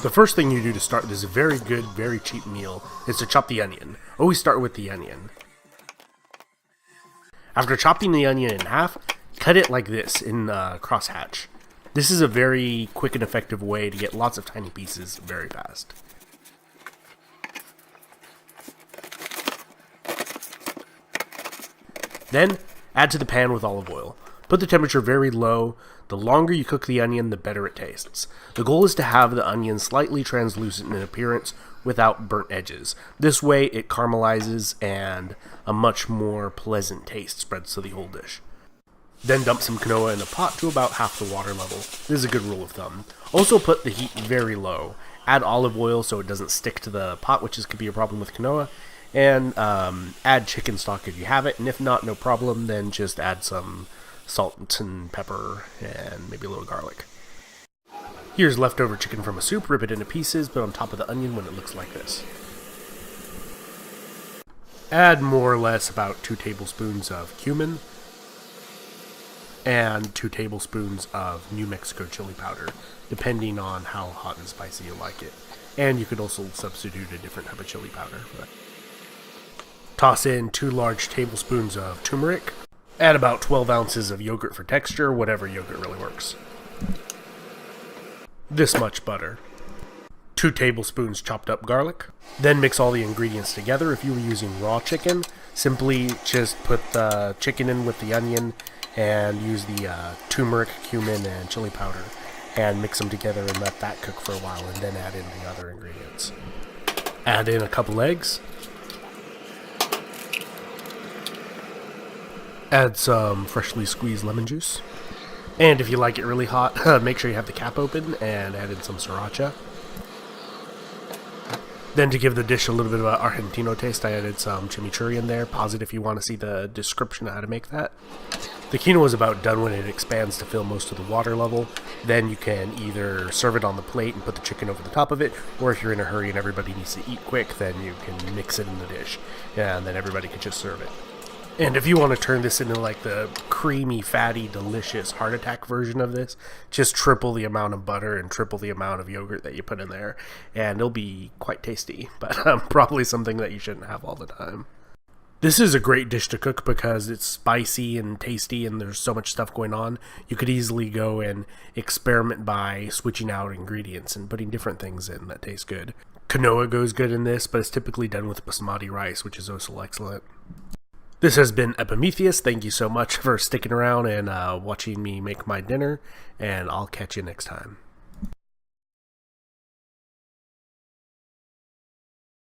The first thing you do to start this very good, very cheap meal is to chop the onion. Always start with the onion. After chopping the onion in half, cut it like this in crosshatch. This is a very quick and effective way to get lots of tiny pieces very fast. Then, add to the pan with olive oil. Put the temperature very low. The longer you cook the onion, the better it tastes. The goal is to have the onion slightly translucent in appearance without burnt edges. This way it caramelizes and a much more pleasant taste spreads to the whole dish. Then dump some quinoa in a pot to about half the water level. This is a good rule of thumb. Also put the heat very low. Add olive oil so it doesn't stick to the pot, which could be a problem with quinoa. And add chicken stock if you have it, and if not, no problem, then just add some salt and pepper and maybe a little garlic. Here's leftover chicken from a soup. Rip it into pieces, put on top of the onion when it looks like this. Add more or less about 2 tablespoons of cumin and 2 tablespoons of New Mexico chili powder, depending on how hot and spicy you like it. And you could also substitute a different type of chili powder. Toss in 2 large tablespoons of turmeric. Add about 12 ounces of yogurt for texture, whatever yogurt really works. This much butter. 2 tablespoons chopped up garlic. Then mix all the ingredients together. If you were using raw chicken, simply just put the chicken in with the onion and use the turmeric, cumin, and chili powder and mix them together and let that cook for a while, and then add in the other ingredients. Add in a couple eggs. Add some freshly squeezed lemon juice. And if you like it really hot, make sure you have the cap open and add in some sriracha. Then to give the dish a little bit of an Argentino taste, I added some chimichurri in there. Pause it if you want to see the description of how to make that. The quinoa is about done when it expands to fill most of the water level. Then you can either serve it on the plate and put the chicken over the top of it, or if you're in a hurry and everybody needs to eat quick, then you can mix it in the dish, and then everybody can just serve it. And if you want to turn this into like the creamy, fatty, delicious heart attack version of this, just triple the amount of butter and triple the amount of yogurt that you put in there, and it'll be quite tasty, but probably something that you shouldn't have all the time. This is a great dish to cook because it's spicy and tasty and there's so much stuff going on. You could easily go and experiment by switching out ingredients and putting different things in that taste good. Quinoa goes good in this, but it's typically done with basmati rice, which is also excellent. This has been Epimetheus. Thank you so much for sticking around and watching me make my dinner, and I'll catch you next time.